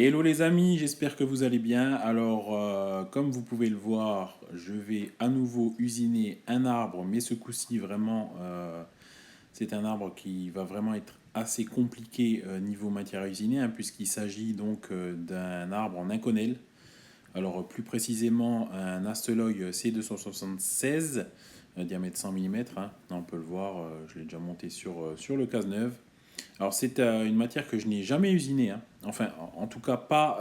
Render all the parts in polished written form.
Hello les amis, j'espère que vous allez bien. Alors, comme vous pouvez le voir, je vais à nouveau usiner un arbre, mais ce coup-ci, vraiment, c'est un arbre qui va vraiment être assez compliqué niveau matière à usiner, hein, puisqu'il s'agit donc d'un arbre en inconel. Alors, plus précisément, un Asteloy C276, diamètre 100 mm. On peut le voir, je l'ai déjà monté sur le Cazeneuve. Alors c'est une matière que je n'ai jamais usinée, hein. Enfin en tout cas pas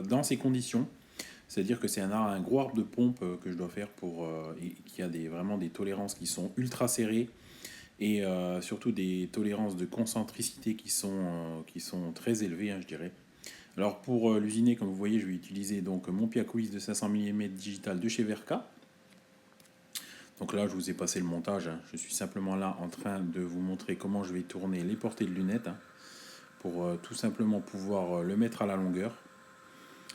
dans ces conditions. C'est-à-dire que c'est un gros arbre de pompe que je dois faire pour et qui a vraiment des tolérances qui sont ultra serrées et surtout des tolérances de concentricité qui sont très élevées, hein, je dirais. Alors pour l'usiner, comme vous voyez, je vais utiliser donc mon Piacois de 500 mm digital de chez Verka. Donc là, je vous ai passé le montage, hein. Je suis simplement là en train de vous montrer comment je vais tourner les portées de lunettes, hein, pour tout simplement pouvoir le mettre à la longueur.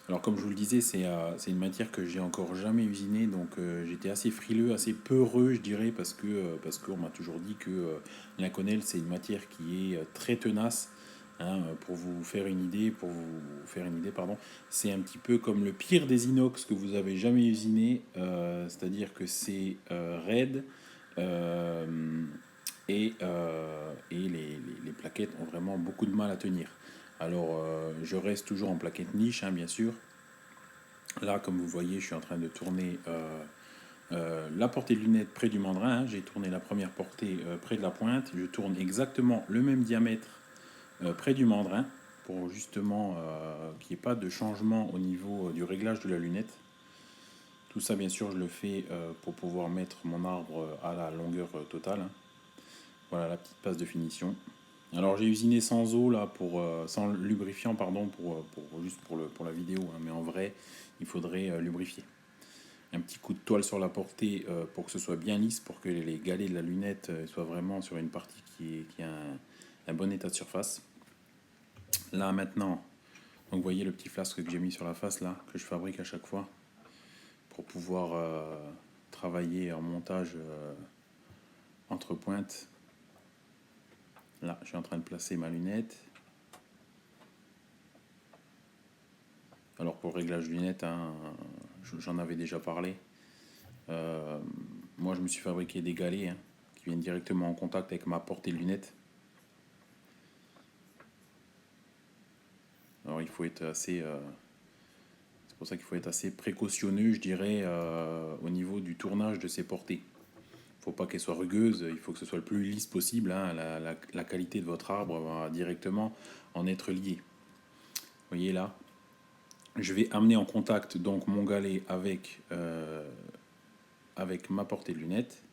Alors comme je vous le disais, c'est une matière que j'ai encore jamais usinée, donc j'étais assez frileux, assez peureux, je dirais, parce qu'on m'a toujours dit que l'inconel c'est une matière qui est très tenace, hein. Pour vous faire une idée, pardon, c'est un petit peu comme le pire des inox que vous avez jamais usiné, c'est-à-dire que c'est raide, euh, et les plaquettes ont vraiment beaucoup de mal à tenir. Alors, je reste toujours en plaquette niche, hein, bien sûr. Là, comme vous voyez, je suis en train de tourner la portée de lunettes près du mandrin, hein. J'ai tourné la première portée près de la pointe. Je tourne exactement le même diamètre près du mandrin pour justement qu'il n'y ait pas de changement au niveau du réglage de la lunette. Tout ça, bien sûr, je le fais pour pouvoir mettre mon arbre à la longueur totale, hein. Voilà la petite passe de finition. Alors j'ai usiné sans eau là sans lubrifiant pardon juste pour la vidéo, hein, mais en vrai il faudrait lubrifier. Un petit coup de toile sur la portée pour que ce soit bien lisse, pour que les galets de la lunette soient vraiment sur une partie qui a un bon état de surface. Là maintenant, donc vous voyez le petit flasque que j'ai mis sur la face là, que je fabrique à chaque fois pour pouvoir travailler en montage entre pointes. Là, je suis en train de placer ma lunette. Alors pour le réglage lunettes, hein, j'en avais déjà parlé. Euh, Moi, je me suis fabriqué des galets, hein, qui viennent directement en contact avec ma portée de lunettes. Alors il faut être assez, c'est pour ça qu'il faut être assez précautionneux, je dirais, au niveau du tournage de ces portées. Il ne faut pas qu'elles soient rugueuses, il faut que ce soit le plus lisse possible, hein. La qualité de votre arbre va directement en être liée. Vous voyez là, je vais amener en contact donc mon galet avec ma portée de lunettes.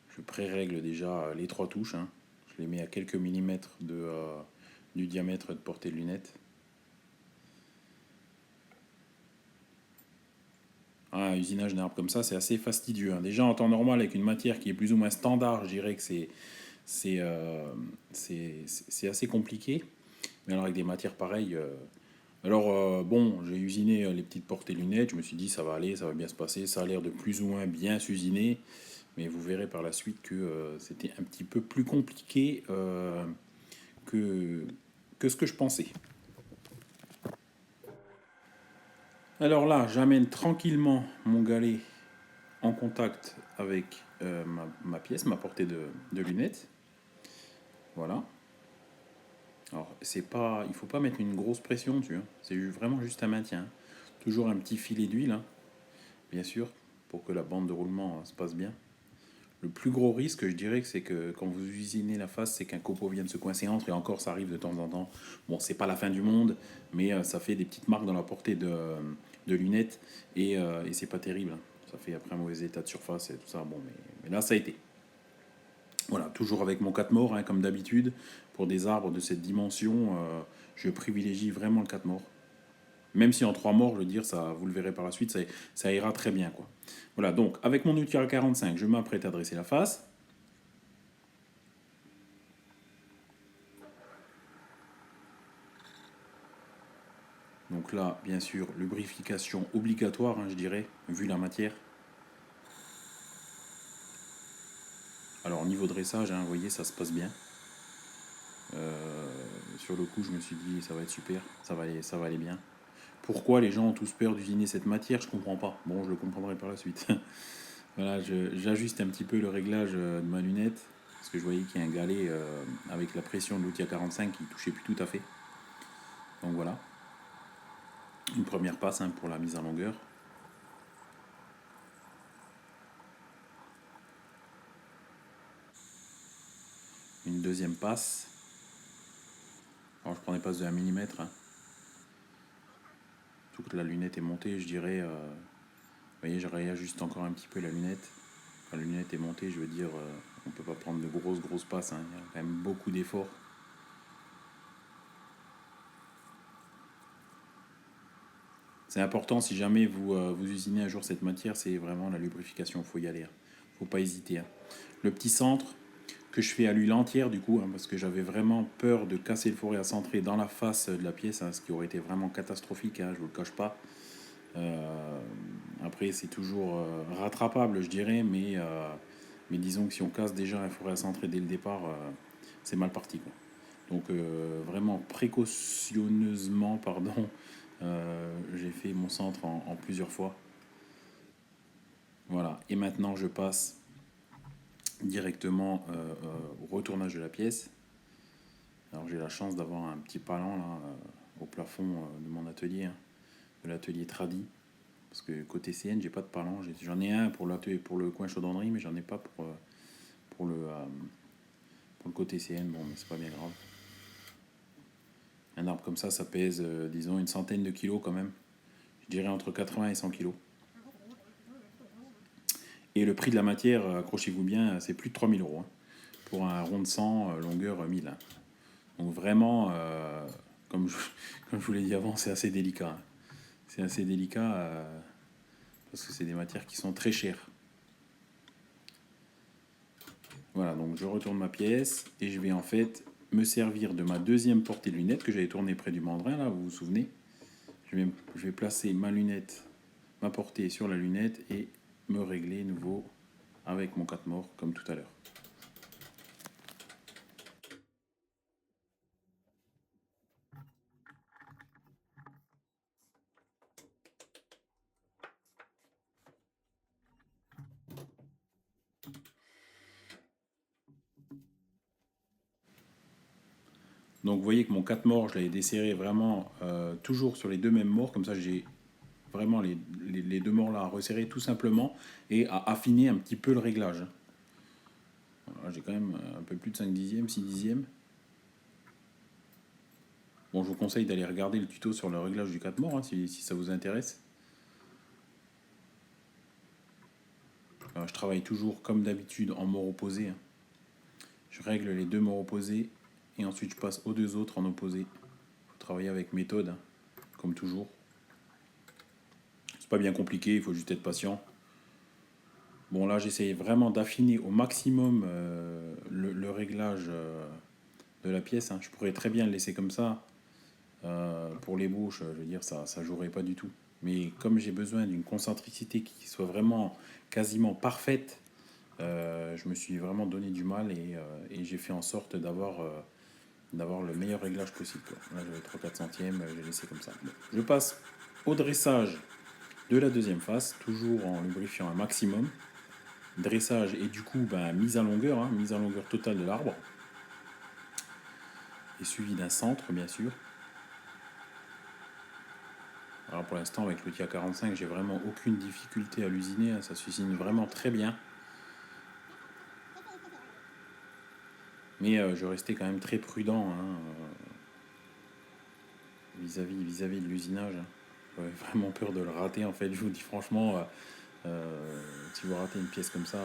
Je pré-règle déjà les trois touches, hein. Je les mets à quelques millimètres du diamètre de portée de lunettes. Un usinage d'un arbre comme ça, c'est assez fastidieux, hein. Déjà en temps normal, avec une matière qui est plus ou moins standard, je dirais que c'est c'est assez compliqué. Mais alors avec des matières pareilles. Bon, j'ai usiné les petites portées lunettes, je me suis dit ça va aller, ça va bien se passer, ça a l'air de plus ou moins bien s'usiner. Mais vous verrez par la suite que c'était un petit peu plus compliqué que, que ce que je pensais. Alors là, j'amène tranquillement mon galet en contact avec ma pièce, ma portée de lunettes. Voilà. Alors, c'est pas, il faut pas mettre une grosse pression dessus, hein. C'est vraiment juste un maintien. Toujours un petit filet d'huile, hein, bien sûr, pour que la bande de roulement se passe bien. Le plus gros risque, je dirais, c'est que quand vous usinez la face, c'est qu'un copeau vienne se coincer entre, et encore, ça arrive de temps en temps. Bon, c'est pas la fin du monde, mais ça fait des petites marques dans la portée de lunettes, et c'est pas terrible, hein. Ça fait après un mauvais état de surface et tout ça. Bon, mais là, ça a été. Voilà, toujours avec mon 4 morts, hein, comme d'habitude. Pour des arbres de cette dimension, je privilégie vraiment le 4 morts. Même si en 3 morts, je veux dire, ça, vous le verrez par la suite, ça ira très bien, quoi. Voilà, donc avec mon outil à 45, je m'apprête à dresser la face. Donc là, bien sûr, lubrification obligatoire, hein, je dirais, vu la matière. Alors, au niveau dressage, hein, vous voyez, ça se passe bien. Sur le coup, je me suis dit, ça va être super, ça va aller bien. Pourquoi les gens ont tous peur d'usiner cette matière, je comprends pas. Bon, je le comprendrai par la suite. Voilà, j'ajuste un petit peu le réglage de ma lunette, parce que je voyais qu'il y a un galet avec la pression de l'outil à 45 qui touchait plus tout à fait. Donc voilà, une première passe hein, pour la mise en longueur. Une deuxième passe. Alors je prends des passes de 1 mm. Hein. Tout que la lunette est montée, je dirais. Vous voyez, je réajuste encore un petit peu la lunette. Quand la lunette est montée, je veux dire, on peut pas prendre de grosses passes. Hein. Il y a quand même beaucoup d'efforts. C'est important si jamais vous usinez un jour cette matière, c'est vraiment la lubrification. Il faut y aller. Hein. Faut pas hésiter. Hein. Le petit centre que je fais à l'huile entière du coup, hein, parce que j'avais vraiment peur de casser le fourré à centrer dans la face de la pièce, hein, ce qui aurait été vraiment catastrophique. Hein, je vous le cache pas. Après, c'est toujours rattrapable, je dirais, mais disons que si on casse déjà un fourré à centrer dès le départ, c'est mal parti. Quoi. Donc, vraiment précautionneusement, pardon, j'ai fait mon centre en plusieurs fois. Voilà. Et maintenant, je passe directement au retournage de la pièce. Alors, j'ai la chance d'avoir un petit palan là, au plafond de mon atelier, hein, de l'atelier Tradi. Parce que côté CN, j'ai pas de palan. J'en ai un pour le coin chaudronnerie, mais j'en ai pas pour le, euh, pour le côté CN. Bon, mais c'est pas bien grave. Un arbre comme ça pèse, disons, une centaine de kilos quand même. Je dirais entre 80 et 100 kilos. Et le prix de la matière, accrochez-vous bien, c'est plus de 3 000 euros. Hein, pour un rond de 100, longueur 1000. Hein. Donc vraiment, comme, je, comme je vous l'ai dit avant, c'est assez délicat. Hein. C'est assez délicat parce que c'est des matières qui sont très chères. Voilà, donc je retourne ma pièce et je vais en fait me servir de ma deuxième portée de lunettes que j'avais tournée près du mandrin, là, vous vous souvenez. Je vais placer ma lunette, ma portée sur la lunette et me régler nouveau avec mon 4 morts comme tout à l'heure. Donc vous voyez que mon 4 morts, je l'avais desserré vraiment toujours sur les deux mêmes morts, comme ça j'ai vraiment les deux morts là à resserrer tout simplement et à affiner un petit peu le réglage. Voilà, j'ai quand même un peu plus de 5 dixièmes, 6 dixièmes. Bon, je vous conseille d'aller regarder le tuto sur le réglage du 4 morts hein, si ça vous intéresse. Je travaille toujours comme d'habitude en mort opposé. Hein. Je règle les deux morts opposés et ensuite je passe aux deux autres en opposé. Il faut travailler avec méthode, hein, comme toujours. C'est pas bien compliqué, il faut juste être patient. Bon là j'essaye vraiment d'affiner au maximum le réglage de la pièce. Hein. Je pourrais très bien le laisser comme ça. Pour les bouches, je veux dire, ça jouerait pas du tout. Mais comme j'ai besoin d'une concentricité qui soit vraiment quasiment parfaite, je me suis vraiment donné du mal et j'ai fait en sorte d'avoir le meilleur réglage possible. Quoi. Là, j'avais 3-4 centièmes, j'ai laissé comme ça. Bon. Je passe au dressage de la deuxième face, toujours en lubrifiant un maximum. Dressage et du coup, mise en longueur totale de l'arbre. Et suivi d'un centre, bien sûr. Alors pour l'instant, avec l'outil A45, j'ai vraiment aucune difficulté à l'usiner. Hein, ça s'usine vraiment très bien. Mais je restais quand même très prudent hein, vis-à-vis de l'usinage. Hein. J'avais vraiment peur de le rater en fait. Je vous dis franchement, si vous ratez une pièce comme ça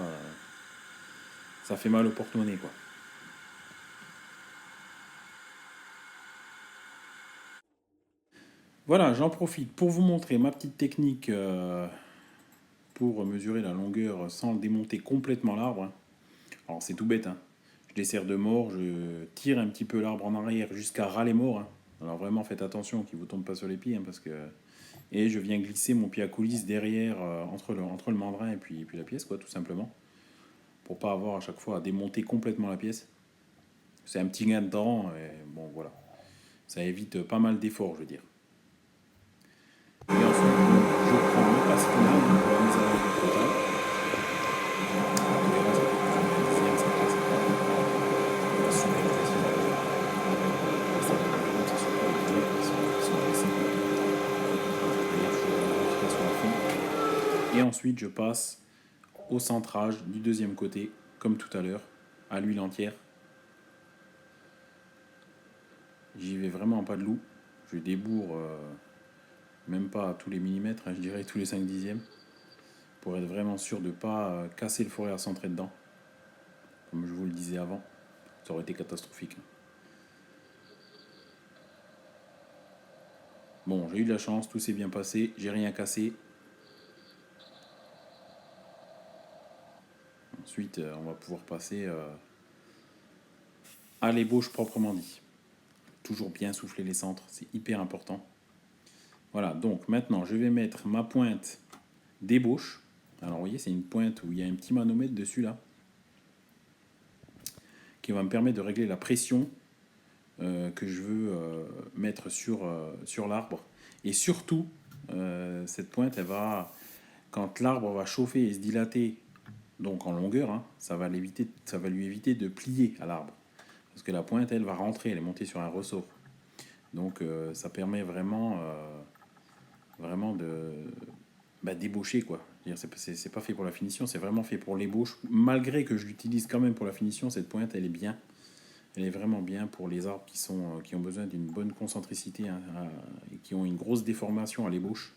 fait mal au porte-monnaie quoi. Voilà, j'en profite pour vous montrer ma petite technique pour mesurer la longueur sans démonter complètement l'arbre. Hein. Alors c'est tout bête, hein. Je desserre de mort, je tire un petit peu l'arbre en arrière jusqu'à ras les morts. Hein. Alors vraiment faites attention qu'il ne vous tombe pas sur les pieds hein, parce que et je viens glisser mon pied à coulisse derrière entre le mandrin et puis la pièce quoi tout simplement pour pas avoir à chaque fois à démonter complètement la pièce. C'est un petit gain de temps, et bon voilà. Ça évite pas mal d'efforts, je veux dire. Et ensuite, je prends le passe final pour la mise à l'abri totale. On verra, ça peut prendre un dixième, ça passe pas super facile. Ça, c'est super obligé, ils sont précis. D'ailleurs, je fais la vérification à fond. Et ensuite, je passe au centrage du deuxième côté, comme tout à l'heure, à l'huile entière. J'y vais vraiment pas de loup. Je débourre même pas à tous les millimètres, hein, je dirais tous les 5 dixièmes, pour être vraiment sûr de ne pas casser le fourré à centrer dedans, comme je vous le disais avant. Ça aurait été catastrophique. Bon, j'ai eu de la chance, tout s'est bien passé, j'ai rien cassé. Ensuite, on va pouvoir passer à l'ébauche proprement dit. Toujours bien souffler les centres, c'est hyper important. Voilà, donc maintenant, je vais mettre ma pointe d'ébauche. Alors, vous voyez, c'est une pointe où il y a un petit manomètre dessus, là, qui va me permettre de régler la pression que je veux mettre sur l'arbre. Et surtout, cette pointe, elle va, quand l'arbre va chauffer et se dilater, donc en longueur, hein, ça va lui éviter de plier à l'arbre. Parce que la pointe, elle va rentrer, elle est montée sur un ressort. Donc ça permet vraiment de d'ébaucher, quoi. C'est pas fait pour la finition, c'est vraiment fait pour l'ébauche. Malgré que je l'utilise quand même pour la finition, cette pointe, elle est bien. Elle est vraiment bien pour les arbres qui ont besoin d'une bonne concentricité, hein, et qui ont une grosse déformation à l'ébauche,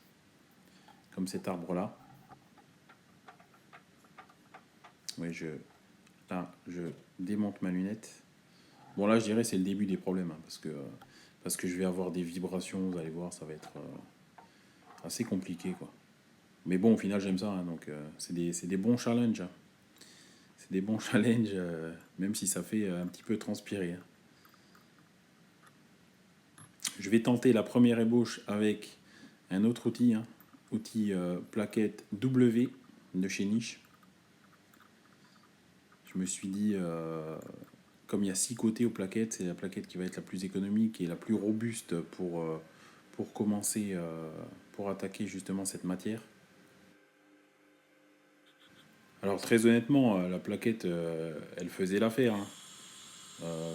comme cet arbre-là. Oui, là, je démonte ma lunette. Bon, là, je dirais c'est le début des problèmes, hein, parce que je vais avoir des vibrations, vous allez voir, ça va être assez compliqué, quoi. Mais bon, au final, j'aime ça, hein, donc c'est des bons challenges, hein. C'est des bons challenges, même si ça fait un petit peu transpirer, hein. Je vais tenter la première ébauche avec un autre outil, hein, outil plaquette W de chez Niche. Je me suis dit, comme il y a 6 côtés aux plaquettes, c'est la plaquette qui va être la plus économique et la plus robuste pour commencer, pour attaquer justement cette matière. Alors très honnêtement, la plaquette, elle faisait l'affaire, hein.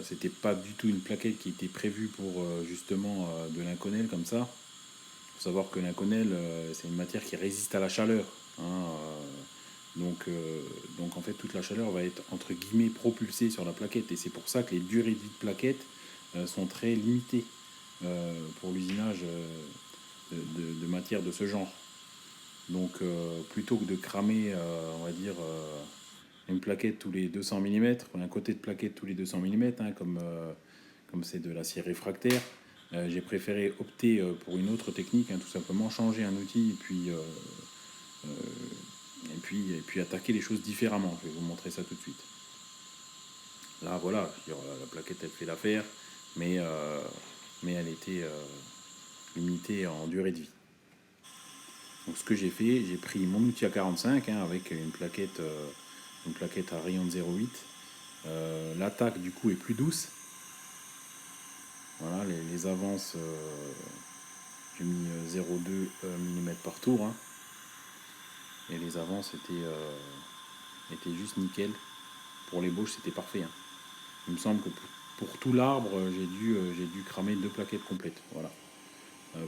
C'était pas du tout une plaquette qui était prévue pour justement de l'inconel comme ça. Il faut savoir que l'inconel, c'est une matière qui résiste à la chaleur, hein. Donc en fait, toute la chaleur va être entre guillemets propulsée sur la plaquette. Et c'est pour ça que les durées de vie de plaquettes sont très limitées pour l'usinage de matières de ce genre. Donc plutôt que de cramer, on va dire, une plaquette tous les 200 mm, un côté de plaquette tous les 200 mm, hein, comme c'est de l'acier réfractaire, j'ai préféré opter pour une autre technique, hein, tout simplement changer un outil et puis attaquer les choses différemment. Je vais vous montrer ça tout de suite. Là, voilà, je veux dire, la plaquette elle fait l'affaire, mais elle était limitée en durée de vie. Donc ce que j'ai fait, j'ai pris mon outil à 45, hein, avec une plaquette à rayon de 0,8. L'attaque du coup est plus douce. Voilà, les avances, j'ai mis 0,2 mm par tour, hein, et les avances étaient juste nickel. Pour l'ébauche, c'était parfait, hein. Il me semble que pour tout l'arbre, j'ai dû cramer 2 plaquettes complètes, voilà,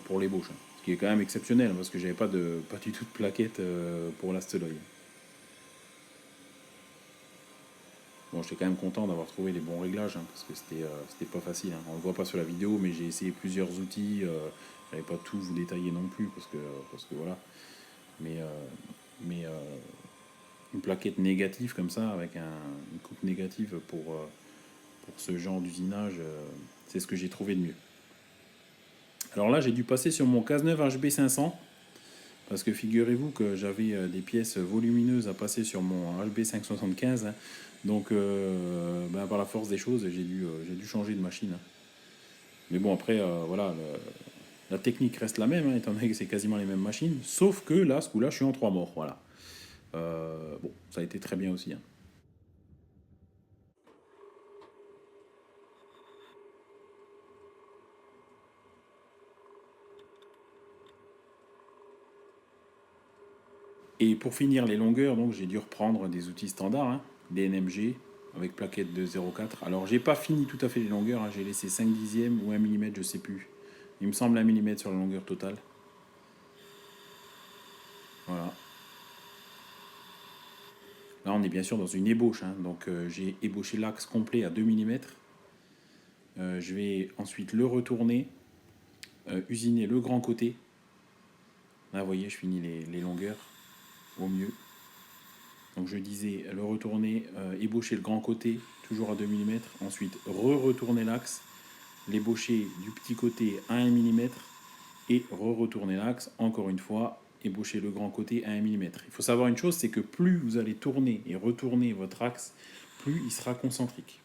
pour l'ébauche, hein. Ce qui est quand même exceptionnel, hein, parce que j'avais pas du tout de plaquettes pour l'asteloïde. Bon, j'étais quand même content d'avoir trouvé les bons réglages, hein, parce que c'était pas facile, hein. On le voit pas sur la vidéo, mais j'ai essayé plusieurs outils. J'avais pas tout vous détailler non plus, parce que voilà. Mais, une plaquette négative comme ça, avec une coupe négative pour ce genre d'usinage, c'est ce que j'ai trouvé de mieux. Alors là, j'ai dû passer sur mon Cazeneuve HB500, parce que figurez-vous que j'avais des pièces volumineuses à passer sur mon HB575, hein. Donc, par la force des choses, j'ai dû changer de machine, hein. Mais bon, après, voilà, la technique reste la même, hein, étant donné que c'est quasiment les mêmes machines. Sauf que là, ce coup-là, je suis en 3 morts, voilà. Bon, ça a été très bien aussi, hein. Et pour finir les longueurs, donc j'ai dû reprendre des outils standards, hein, des NMG avec plaquette de 0,4. Alors j'ai pas fini tout à fait les longueurs, hein, j'ai laissé 5 dixièmes ou 1 mm, je sais plus. Il me semble 1 mm sur la longueur totale. Voilà. Là on est bien sûr dans une ébauche, hein, donc j'ai ébauché l'axe complet à 2 mm. Je vais ensuite le retourner, usiner le grand côté. Là vous voyez, je finis les longueurs au mieux. Donc je disais le retourner, ébaucher le grand côté, toujours à 2 mm. Ensuite retourner l'axe, l'ébaucher du petit côté à 1 mm et retourner l'axe, encore une fois, ébaucher le grand côté à 1 mm. Il faut savoir une chose, c'est que plus vous allez tourner et retourner votre axe, plus il sera concentrique.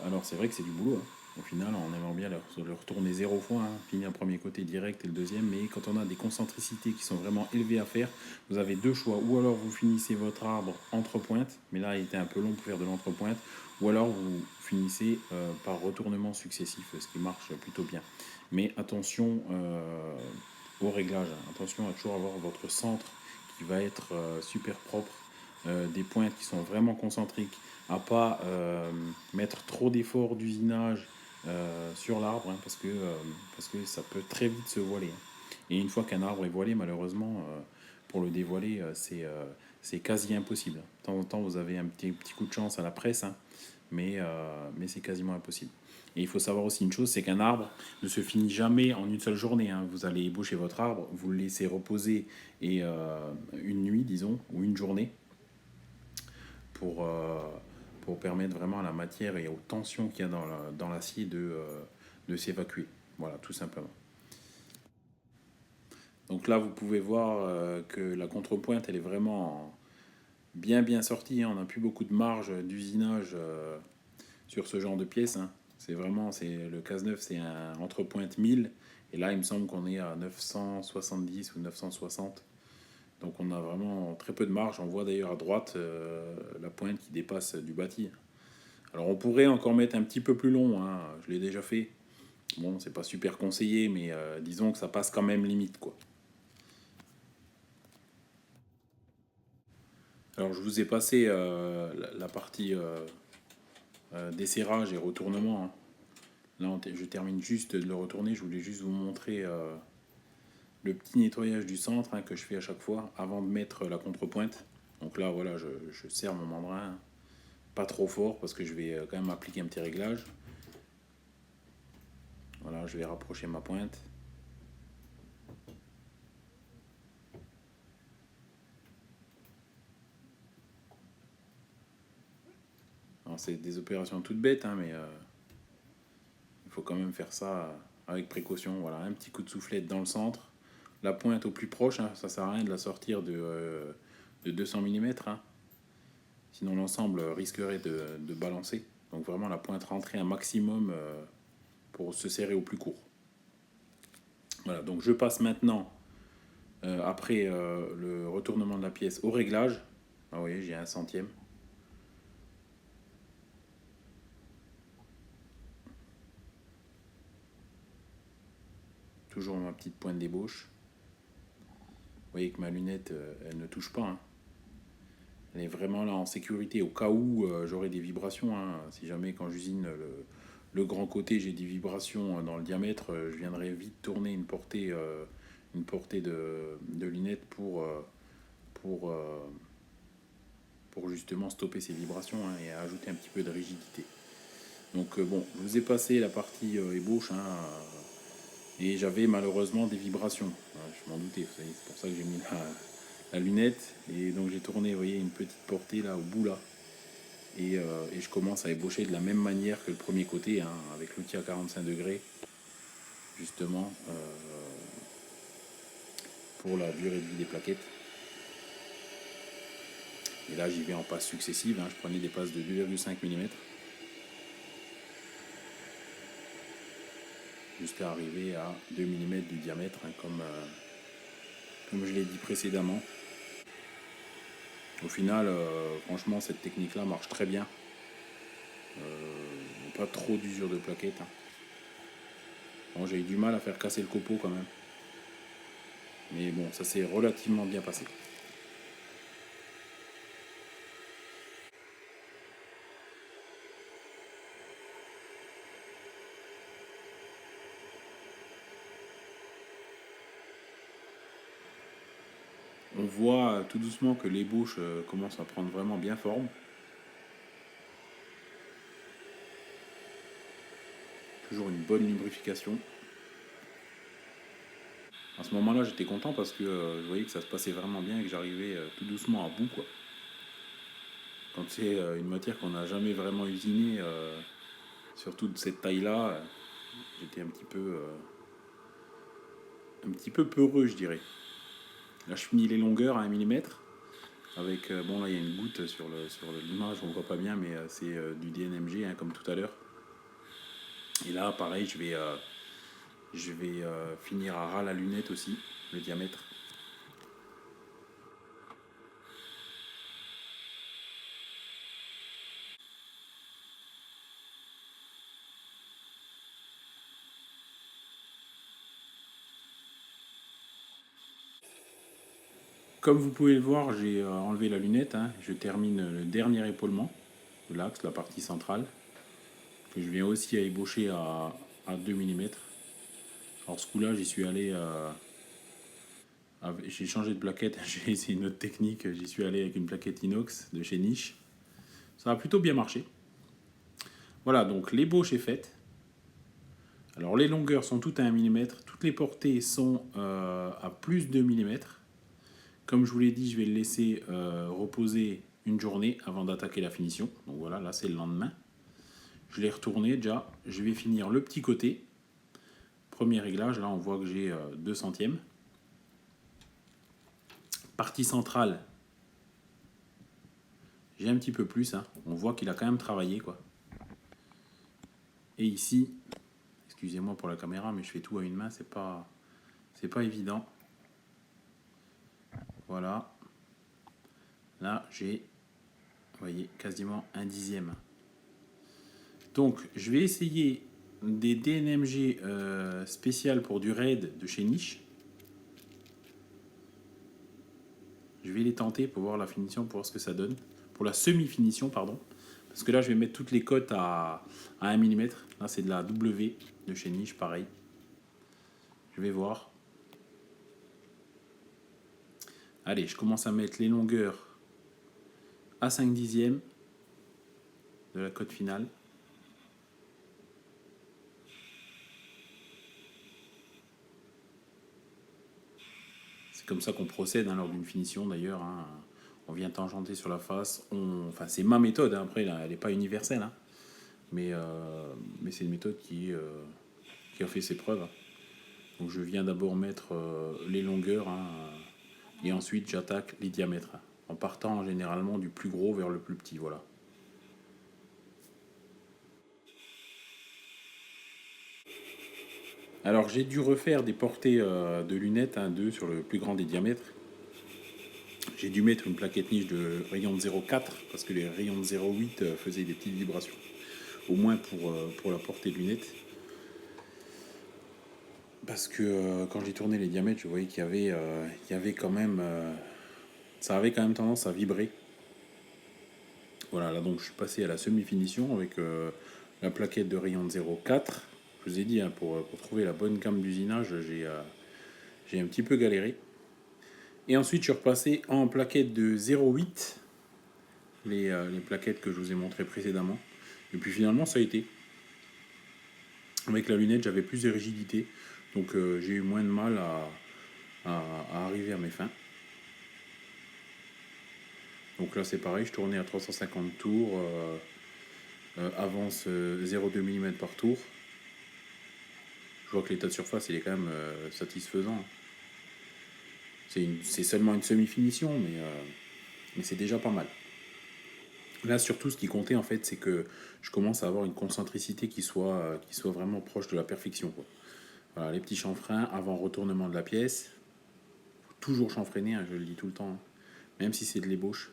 Alors c'est vrai que c'est du boulot, hein. Au final, on aimerait bien le retourner 0 fois, hein, finir le premier côté direct et le deuxième, mais quand on a des concentricités qui sont vraiment élevées à faire, vous avez deux choix. Ou alors vous finissez votre arbre entre pointes, mais là il était un peu long pour faire de l'entrepointe, ou alors vous finissez par retournement successif, ce qui marche plutôt bien. Mais attention au réglage, hein. Attention à toujours avoir votre centre qui va être super propre, des pointes qui sont vraiment concentriques, à pas mettre trop d'efforts d'usinage sur l'arbre, hein, parce que ça peut très vite se voiler, hein. Et une fois qu'un arbre est voilé, malheureusement, pour le dévoiler, c'est quasi impossible. De temps en temps, vous avez un petit coup de chance à la presse, hein, mais c'est quasiment impossible. Et il faut savoir aussi une chose, c'est qu'un arbre ne se finit jamais en une seule journée, hein. Vous allez ébaucher votre arbre, vous le laissez reposer et une nuit, disons, ou une journée, pour, euh, pour permettre vraiment à la matière et aux tensions qu'il y a dans l'acier de s'évacuer. Voilà, tout simplement. Donc là, vous pouvez voir que la contrepointe, elle est vraiment bien sortie, hein. On n'a plus beaucoup de marge d'usinage sur ce genre de pièces, hein. C'est vraiment, le Cas9, c'est un entrepointe 1000. Et là, il me semble qu'on est à 970 ou 960. Donc on a vraiment très peu de marge. On voit d'ailleurs à droite la pointe qui dépasse du bâti. Alors on pourrait encore mettre un petit peu plus long, hein. Je l'ai déjà fait. Bon, c'est pas super conseillé, mais disons que ça passe quand même limite, quoi. Alors je vous ai passé la partie desserrage et retournement, hein. Là, je termine juste de le retourner. Je voulais juste vous montrer le petit nettoyage du centre, hein, que je fais à chaque fois avant de mettre la contrepointe. Donc là, voilà, je serre mon mandrin, pas trop fort parce que je vais quand même appliquer un petit réglage. Voilà, je vais rapprocher ma pointe. C'est des opérations toutes bêtes, hein, mais il faut quand même faire ça avec précaution. Voilà, un petit coup de soufflette dans le centre. La pointe au plus proche, hein, ça sert à rien de la sortir de 200 mm, hein. Sinon l'ensemble risquerait de balancer. Donc vraiment la pointe rentrée un maximum pour se serrer au plus court. Voilà, donc je passe maintenant, après le retournement de la pièce, au réglage. Ah oui, j'ai un centième. Toujours ma petite pointe d'ébauche. Vous voyez que ma lunette, elle ne touche pas, hein. Elle est vraiment là en sécurité au cas où j'aurai des vibrations, hein. Si jamais quand j'usine le grand côté j'ai des vibrations dans le diamètre, je viendrai vite tourner une portée de lunettes pour, euh, pour justement stopper ces vibrations, hein, et ajouter un petit peu de rigidité. Donc bon, je vous ai passé la partie ébauche, hein, et j'avais malheureusement des vibrations. Je m'en doutais, c'est pour ça que j'ai mis la lunette. Et donc j'ai tourné, vous voyez, une petite portée là au bout là. Et je commence à ébaucher de la même manière que le premier côté, hein, avec l'outil à 45 degrés, justement, pour la durée de vie des plaquettes. Et là j'y vais en passes successives, hein. Je prenais des passes de 2,5 mm jusqu'à arriver à 2 mm du diamètre, hein, comme je l'ai dit précédemment. Au final, franchement, cette technique-là marche très bien. Pas trop d'usure de plaquettes, hein. Bon, j'ai eu du mal à faire casser le copeau quand même. Mais bon, ça s'est relativement bien passé. On voit tout doucement que l'ébauche commence à prendre vraiment bien forme. Toujours une bonne lubrification. À ce moment-là, j'étais content parce que je voyais que ça se passait vraiment bien et que j'arrivais tout doucement à bout, quoi. Quand c'est une matière qu'on n'a jamais vraiment usinée, surtout de cette taille-là, j'étais un petit peu peureux, je dirais. Là, je finis les longueurs à 1 millimètre. Avec, bon, là, il y a une goutte sur l'image, on ne voit pas bien, mais c'est du DNMG, hein, comme tout à l'heure. Et là, pareil, je vais finir à ras la lunette aussi, le diamètre. Comme vous pouvez le voir, j'ai enlevé la lunette, hein. Je termine le dernier épaulement de l'axe, la partie centrale, que je viens aussi à ébaucher à 2 millimètres. Alors ce coup-là, j'y suis allé, j'ai changé de plaquette, j'ai essayé une autre technique, j'y suis allé avec une plaquette inox de chez Niche. Ça a plutôt bien marché. Voilà, donc l'ébauche est faite. Alors les longueurs sont toutes à 1 millimètre, toutes les portées sont à plus de 2 millimètres. Comme je vous l'ai dit, je vais le laisser reposer une journée avant d'attaquer la finition. Donc voilà, là c'est le lendemain. Je l'ai retourné déjà. Je vais finir le petit côté. Premier réglage, là on voit que j'ai 2 centièmes. Partie centrale, j'ai un petit peu plus. Hein. On voit qu'il a quand même travaillé, quoi. Et ici, excusez-moi pour la caméra, mais je fais tout à une main, c'est pas évident. Voilà. Là, j'ai, vous voyez, quasiment un dixième. Donc, je vais essayer des DNMG spéciales pour du raid de chez Niche. Je vais les tenter pour voir la finition, pour voir ce que ça donne. Pour la semi-finition, pardon. Parce que là, je vais mettre toutes les cotes à 1 millimètre. Là, c'est de la W de chez Niche, pareil. Je vais voir. Allez, je commence à mettre les longueurs à 5 dixièmes de la cote finale. C'est comme ça qu'on procède lors d'une finition d'ailleurs. Hein. On vient tangenter sur la face. Enfin, c'est ma méthode. Hein. Après, elle n'est pas universelle. Hein. Mais c'est une méthode qui a fait ses preuves. Donc je viens d'abord mettre les longueurs. Hein, et ensuite, j'attaque les diamètres. En partant généralement du plus gros vers le plus petit. Voilà. Alors j'ai dû refaire des portées de lunettes, hein, 2 sur le plus grand des diamètres. J'ai dû mettre une plaquette niche de rayon de 0,4 parce que les rayons de 0,8 faisaient des petites vibrations. Au moins pour la portée de lunettes. Parce que quand j'ai tourné les diamètres, je voyais qu'il y avait quand même... ça avait quand même tendance à vibrer. Voilà, là donc je suis passé à la semi-finition avec la plaquette de rayon de 0,4. Je vous ai dit, hein, pour trouver la bonne gamme d'usinage, j'ai un petit peu galéré. Et ensuite, je suis repassé en plaquette de 0,8, les plaquettes que je vous ai montrées précédemment. Et puis finalement, ça a été. Avec la lunette, j'avais plus de rigidité, donc j'ai eu moins de mal à arriver à mes fins. Donc là, c'est pareil, je tournais à 350 tours, avance 0,2 mm par tour. Je vois que l'état de surface, il est quand même satisfaisant. C'est seulement une semi-finition, mais c'est déjà pas mal. Là, surtout, ce qui comptait, en fait, c'est que je commence à avoir une concentricité qui soit vraiment proche de la perfection, quoi. Voilà, les petits chanfreins avant retournement de la pièce. Faut toujours chanfreiner, hein, je le dis tout le temps, hein, même si c'est de l'ébauche.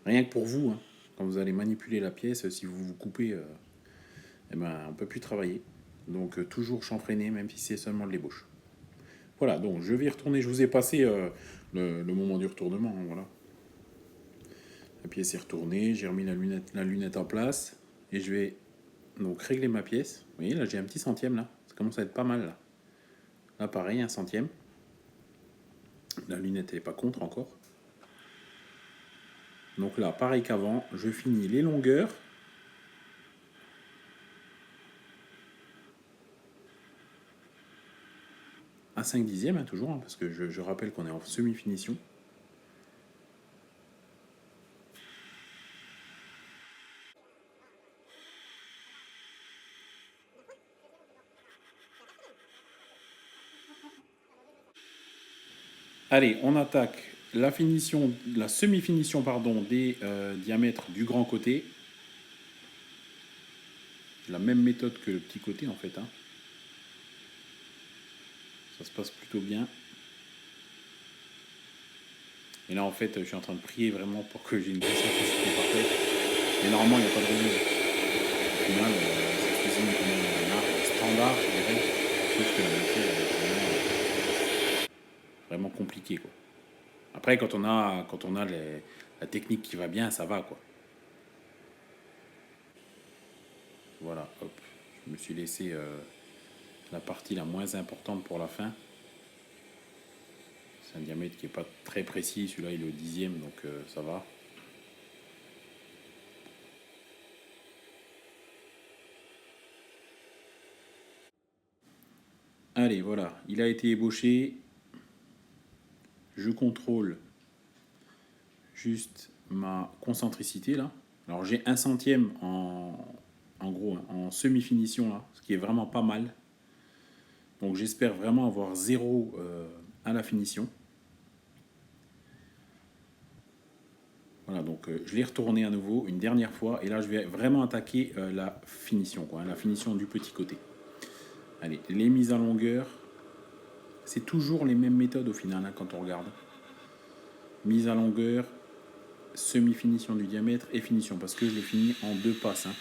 Rien que pour vous, hein, quand vous allez manipuler la pièce, si vous vous coupez, eh ben, on ne peut plus travailler. Donc toujours chanfreiner, même si c'est seulement de l'ébauche. Voilà, donc je vais retourner. Je vous ai passé le moment du retournement. Hein, voilà. La pièce est retournée, j'ai remis la lunette en place et je vais donc régler ma pièce. Vous voyez, là j'ai un petit centième là. Ça commence à être pas mal là. Là pareil, un centième. La lunette n'est pas contre encore. Donc là, pareil qu'avant, je finis les longueurs. À 5 dixièmes, hein, toujours, hein, parce que je rappelle qu'on est en semi-finition. Allez, on attaque la finition, la semi-finition pardon, des diamètres du grand côté. La même méthode que le petit côté en fait. Hein. Ça se passe plutôt bien. Et là en fait, je suis en train de prier vraiment pour que j'ai une bonne simplicité parfaite. Mais normalement, il n'y a pas de remise. Au final, cette cuisine est quand même un art standard, je dirais. Sauf que la matière est vraiment compliquée, quoi. Après, quand on a la technique qui va bien, ça va, quoi. Voilà, hop. Je me suis laissé la partie la moins importante pour la fin. C'est un diamètre qui n'est pas très précis. Celui-là, il est au dixième, donc ça va. Allez, voilà. Il a été ébauché. Je contrôle juste ma concentricité, là. Alors, j'ai 1 centième en gros, en semi-finition, là, ce qui est vraiment pas mal. Donc, j'espère vraiment avoir 0 à la finition. Voilà, donc je l'ai retourné à nouveau une dernière fois. Et là, je vais vraiment attaquer la finition, quoi, hein, la finition du petit côté. Allez, les mises à longueur. C'est toujours les mêmes méthodes au final, hein, quand on regarde. Mise à longueur, semi-finition du diamètre et finition. Parce que je l'ai fini en 2 passes. Hein.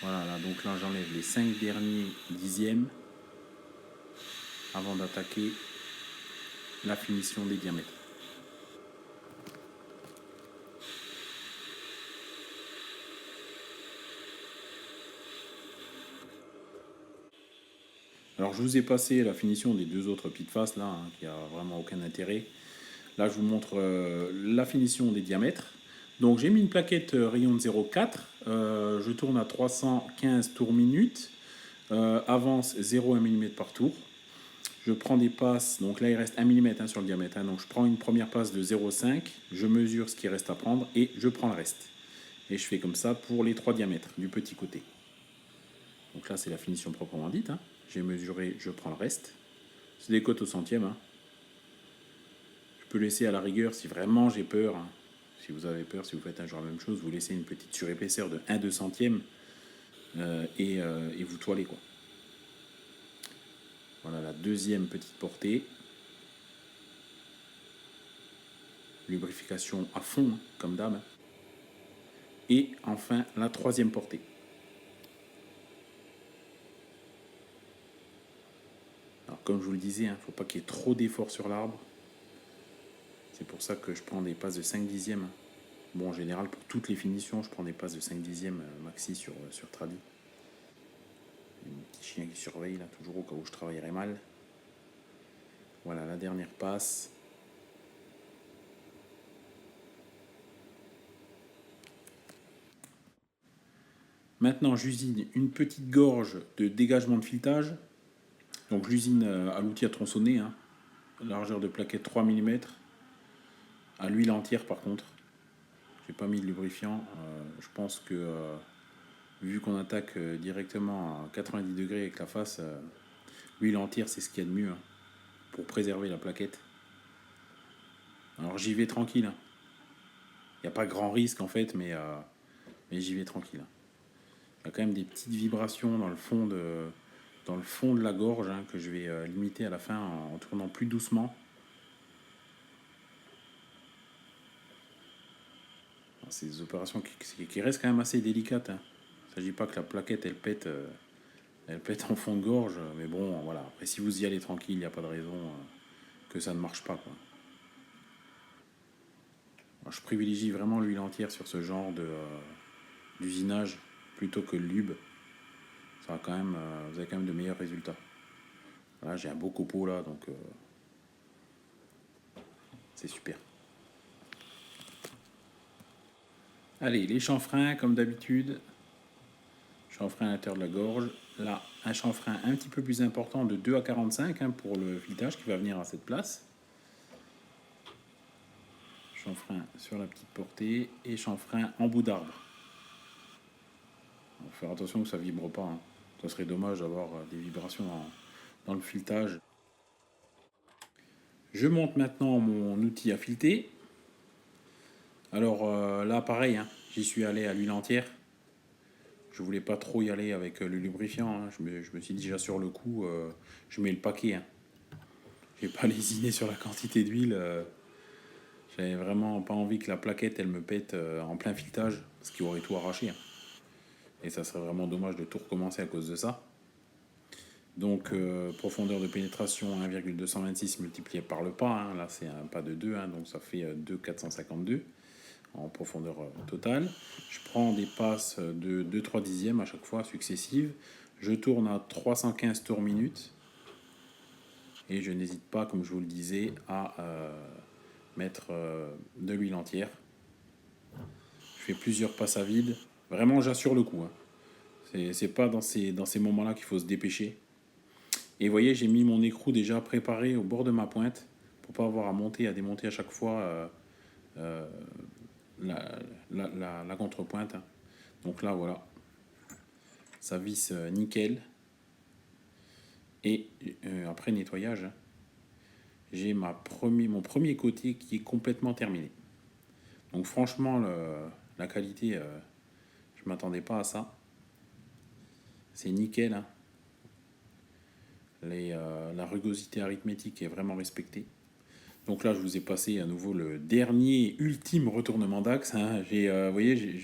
Voilà, là, donc là, j'enlève les 5 derniers dixièmes avant d'attaquer la finition des diamètres. Alors, je vous ai passé la finition des 2 autres petites faces là, hein, qui a vraiment aucun intérêt. Là, je vous montre la finition des diamètres. Donc, j'ai mis une plaquette rayon de 0,4. Je tourne à 315 tours minute. Avance 0,1 mm par tour. Je prends des passes. Donc là, il reste 1 mm hein, sur le diamètre. Hein, donc, je prends une première passe de 0,5. Je mesure ce qui reste à prendre et je prends le reste. Et je fais comme ça pour les 3 diamètres du petit côté. Donc là, c'est la finition proprement dite. Hein. J'ai mesuré, je prends le reste. C'est des cotes au centième. Hein. Je peux laisser à la rigueur si vraiment j'ai peur. Hein. Si vous avez peur, si vous faites un jour la même chose, vous laissez une petite surépaisseur de 1/2 centième et vous toilez quoi. Voilà la deuxième petite portée. Lubrification à fond, hein, comme d'hab. Et enfin la troisième portée. Alors comme je vous le disais, il ne faut pas qu'il y ait trop d'efforts sur l'arbre. C'est pour ça que je prends des passes de 5 dixièmes. Bon, en général, pour toutes les finitions, je prends des passes de 5 dixièmes maxi sur Tradi. Un petit chien qui surveille, là, toujours au cas où je travaillerai mal. Voilà, la dernière passe. Maintenant, j'usine une petite gorge de dégagement de filetage. Donc, j'usine à l'outil à tronçonner. Hein. Largeur de plaquette 3 mm. À l'huile entière, par contre. J'ai pas mis de lubrifiant. Je pense que, vu qu'on attaque directement à 90 degrés avec la face, l'huile entière, c'est ce qu'il y a de mieux hein, pour préserver la plaquette. Alors, j'y vais tranquille. Hein. Il n'y a pas grand risque, en fait, mais j'y vais tranquille. Hein. Il y a quand même des petites vibrations dans le fond de la gorge hein, que je vais limiter à la fin en tournant plus doucement. C'est des opérations qui restent quand même assez délicates. Hein. Il ne s'agit pas que la plaquette elle pète en fond de gorge, mais bon voilà. Après si vous y allez tranquille, il n'y a pas de raison que ça ne marche pas. Quoi. Alors, je privilégie vraiment l'huile entière sur ce genre d'usinage plutôt que le lube. Ça va quand même, vous avez quand même de meilleurs résultats. Là j'ai un beau copeau là donc c'est super. Allez, les chanfreins, comme d'habitude. Chanfrein à l'intérieur de la gorge. Là, un chanfrein un petit peu plus important de 2 à 45 pour le filetage qui va venir à cette place. Chanfrein sur la petite portée et chanfrein en bout d'arbre. Il faut faire attention que ça ne vibre pas. Ça serait dommage d'avoir des vibrations dans le filetage. Je monte maintenant mon outil à fileter. Alors là, pareil, j'y suis allé à l'huile entière. Je voulais pas trop y aller avec le lubrifiant. Je me suis dit déjà sur le coup, je mets le paquet. Je vais pas lésiner sur la quantité d'huile. J'avais vraiment pas envie que la plaquette elle me pète en plein filetage, parce qu'il aurait tout arraché. Et ça serait vraiment dommage de tout recommencer à cause de ça. Donc profondeur de pénétration 1,226 multiplié par le pas. Là c'est un pas de 2, donc ça fait 2,452 en profondeur totale. Je prends des passes de 2-3 dixièmes à chaque fois successives. Je tourne à 315 tours minute. Et je n'hésite pas, comme je vous le disais, à mettre de l'huile entière. Je fais plusieurs passes à vide. Vraiment, j'assure le coup. C'est pas dans ces moments-là qu'il faut se dépêcher. Et vous voyez, j'ai mis mon écrou déjà préparé au bord de ma pointe pour pas avoir à monter, à démonter à chaque fois la contrepointe. Donc là, voilà. Ça visse nickel. Et après nettoyage, j'ai mon premier côté qui est complètement terminé. Donc franchement, la qualité, je m'attendais pas à ça. C'est nickel. La rugosité arithmétique est vraiment respectée. Donc là, je vous ai passé à nouveau le dernier, ultime retournement d'axe. Vous voyez,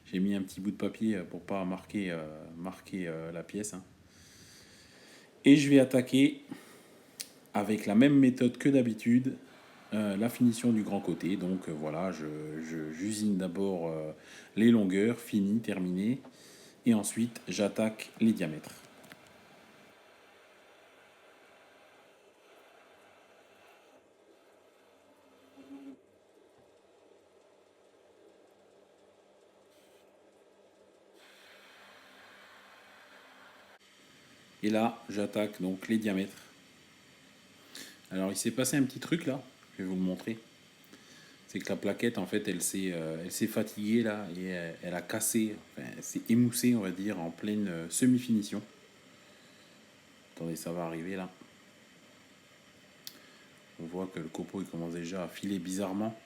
j'ai mis un petit bout de papier pour pas marquer la pièce. Et je vais attaquer avec la même méthode que d'habitude la finition du grand côté. Donc voilà, j'usine d'abord les longueurs, fini, terminé. Et ensuite, j'attaque les diamètres. Et là, j'attaque donc les diamètres. Alors, il s'est passé un petit truc là, je vais vous le montrer. C'est que la plaquette, en fait, elle s'est fatiguée là et elle a cassé, enfin, elle s'est émoussée, on va dire, en pleine semi-finition. Attendez, ça va arriver là. On voit que le copeau il commence déjà à filer bizarrement.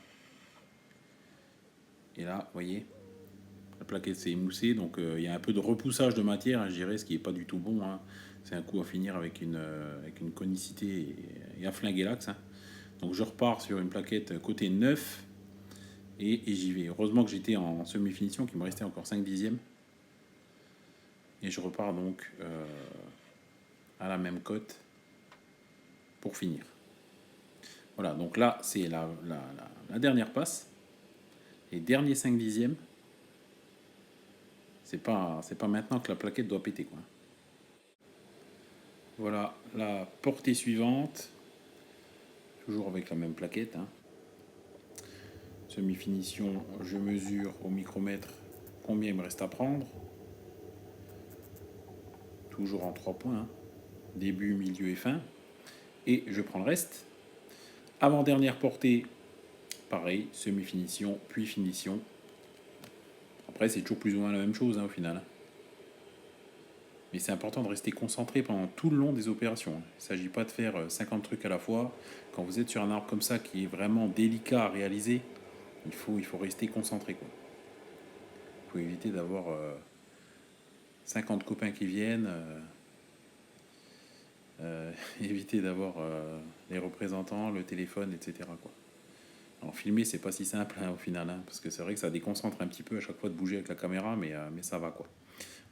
Et là, vous voyez, la plaquette s'est émoussée, donc il y a un peu de repoussage de matière, je dirais, ce qui n'est pas du tout bon. C'est un coup à finir avec une conicité et à flinguer l'axe. Donc je repars sur une plaquette côté 9 et j'y vais. Heureusement que j'étais en semi-finition, qu'il me restait encore 5 dixièmes. Et je repars donc à la même cote pour finir. Voilà, donc là c'est la dernière passe. Les derniers 5 dixièmes. C'est pas maintenant que la plaquette doit péter, quoi. Voilà la portée suivante. Toujours avec la même plaquette. Semi-finition, je mesure au micromètre combien il me reste à prendre. Toujours en 3 points. Début, milieu et fin. Et je prends le reste. Avant-dernière portée, pareil, semi-finition, puis finition. Après, c'est toujours plus ou moins la même chose au final. Mais c'est important de rester concentré pendant tout le long des opérations. Il ne s'agit pas de faire 50 trucs à la fois. Quand vous êtes sur un arbre comme ça qui est vraiment délicat à réaliser, il faut rester concentré. Il faut éviter d'avoir 50 copains qui viennent. Éviter d'avoir les représentants, le téléphone, etc. Alors filmer, c'est pas si simple au final, parce que c'est vrai que ça déconcentre un petit peu à chaque fois de bouger avec la caméra, mais ça va quoi.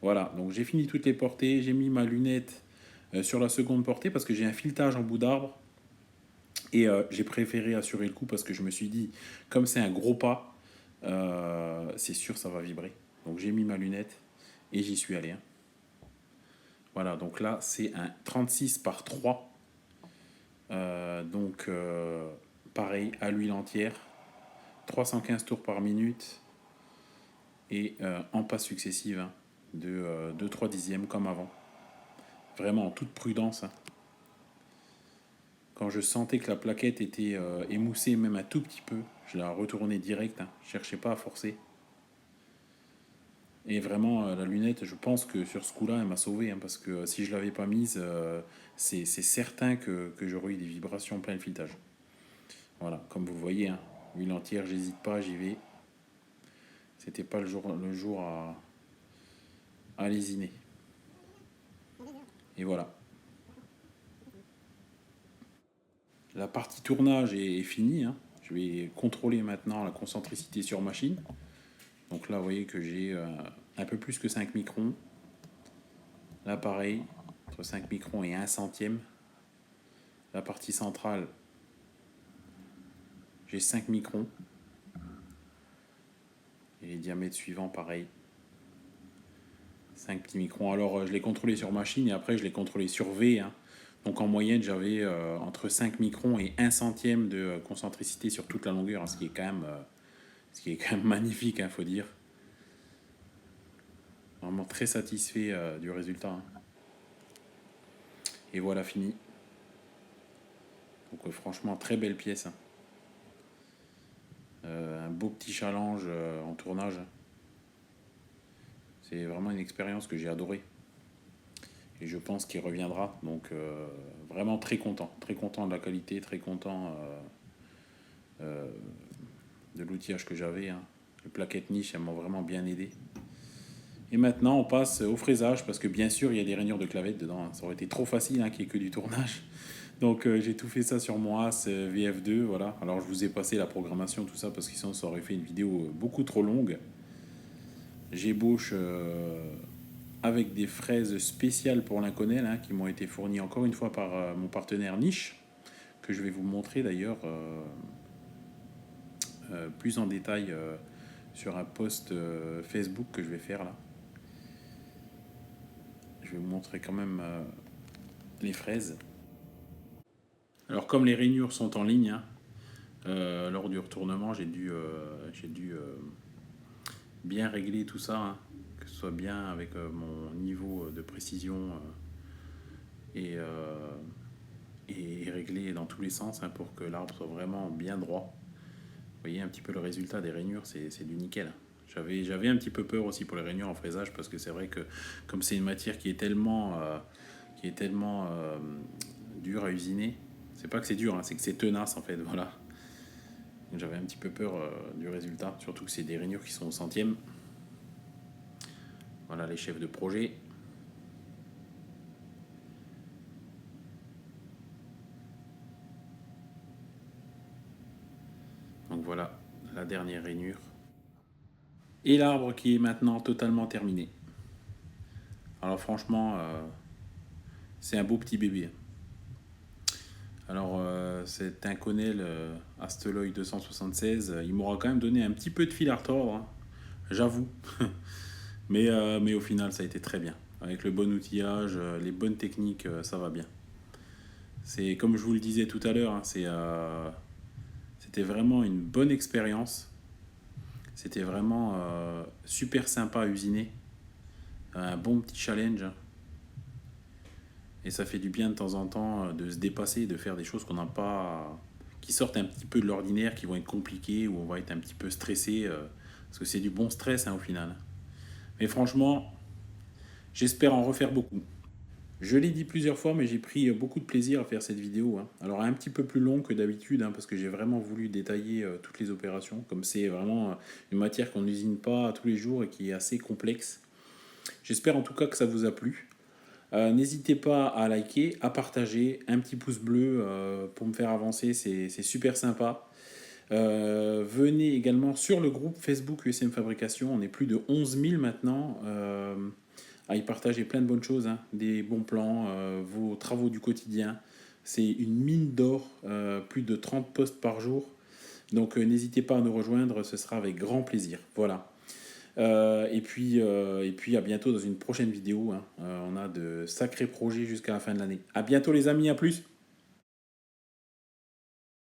Voilà, donc j'ai fini toutes les portées, j'ai mis ma lunette sur la seconde portée parce que j'ai un filetage en bout d'arbre et j'ai préféré assurer le coup parce que je me suis dit, comme c'est un gros pas, c'est sûr ça va vibrer. Donc j'ai mis ma lunette et j'y suis allé. Voilà, donc là c'est un 36 par 3. Donc pareil, à l'huile entière, 315 tours par minute, et en passes successives, hein, de 2-3 dixièmes comme avant. Vraiment en toute prudence, hein. Quand je sentais que la plaquette était émoussée même un tout petit peu, je la retournais direct, hein. Je cherchais pas à forcer. Et vraiment, la lunette, je pense que sur ce coup-là, elle m'a sauvé, hein, parce que si je l'avais pas mise, c'est certain que j'aurais eu des vibrations plein le filetage. Voilà, comme vous voyez, hein, huile entière, j'hésite pas, j'y vais. C'était pas le jour à lésiner. Et voilà. La partie tournage est finie, hein. Je vais contrôler maintenant la concentricité sur machine. Donc là, vous voyez que j'ai un peu plus que 5 microns. Là, pareil, entre 5 microns et 1 centième. La partie centrale, j'ai 5 microns. Et les diamètres suivants, pareil. 5 petits microns. Alors, je l'ai contrôlé sur machine et après, je l'ai contrôlé sur V, hein. Donc, en moyenne, j'avais entre 5 microns et 1 centième de concentricité sur toute la longueur, hein, ce qui est quand même magnifique, hein, faut dire. Vraiment très satisfait du résultat, hein. Et voilà, fini. Donc, franchement, très belle pièce, hein. Un beau petit challenge en tournage. C'est vraiment une expérience que j'ai adorée. Et je pense qu'il reviendra. Donc vraiment très content de la qualité, très content de l'outillage que j'avais, hein. Les plaquettes niche, elles m'ont vraiment bien aidé. Et maintenant, on passe au fraisage, parce que bien sûr, il y a des rainures de clavettes dedans, hein. Ça aurait été trop facile, hein, qu'il n'y ait que du tournage. Donc j'ai tout fait ça sur mon As VF2, voilà. Alors je vous ai passé la programmation, tout ça, parce que sinon ça aurait fait une vidéo beaucoup trop longue. J'ébauche avec des fraises spéciales pour l'Inconel, hein, qui m'ont été fournies encore une fois par mon partenaire Niche, que je vais vous montrer d'ailleurs plus en détail sur un post Facebook que je vais faire là. Je vais vous montrer quand même les fraises. Alors comme les rainures sont en ligne, hein, lors du retournement, j'ai dû bien régler tout ça, hein, que ce soit bien avec mon niveau de précision et, régler dans tous les sens, hein, pour que l'arbre soit vraiment bien droit. Vous voyez un petit peu le résultat des rainures, c'est du nickel. J'avais un petit peu peur aussi pour les rainures en fraisage, parce que c'est vrai que comme c'est une matière qui est tellement dure à usiner, c'est pas que c'est dur, hein, c'est que c'est tenace en fait, voilà. J'avais un petit peu peur du résultat, surtout que c'est des rainures qui sont au centième. Voilà les chefs de projet. Donc voilà la dernière rainure. Et l'arbre qui est maintenant totalement terminé. Alors franchement, c'est un beau petit bébé. Alors cet Inconel Asteloy 276, il m'aura quand même donné un petit peu de fil à retordre, hein, j'avoue. mais au final, ça a été très bien. Avec le bon outillage, les bonnes techniques, ça va bien. C'est comme je vous le disais tout à l'heure, hein, c'était vraiment une bonne expérience. C'était vraiment super sympa à usiner. Un bon petit challenge. Et ça fait du bien de temps en temps de se dépasser, de faire des choses qu'on n'a pas, qui sortent un petit peu de l'ordinaire, qui vont être compliquées, où on va être un petit peu stressé, parce que c'est du bon stress, hein, au final. Mais franchement, j'espère en refaire beaucoup. Je l'ai dit plusieurs fois, mais j'ai pris beaucoup de plaisir à faire cette vidéo, hein. Alors un petit peu plus long que d'habitude, hein, parce que j'ai vraiment voulu détailler toutes les opérations, comme c'est vraiment une matière qu'on n'usine pas tous les jours et qui est assez complexe. J'espère en tout cas que ça vous a plu. N'hésitez pas à liker, à partager, un petit pouce bleu pour me faire avancer, c'est super sympa. Venez également sur le groupe Facebook USM Fabrication, on est plus de 11 000 maintenant, à y partager plein de bonnes choses, hein, des bons plans, vos travaux du quotidien. C'est une mine d'or, plus de 30 posts par jour. Donc n'hésitez pas à nous rejoindre, ce sera avec grand plaisir. Voilà. Et puis à bientôt dans une prochaine vidéo, hein. On a de sacrés projets jusqu'à la fin de l'année. À bientôt les amis, à plus.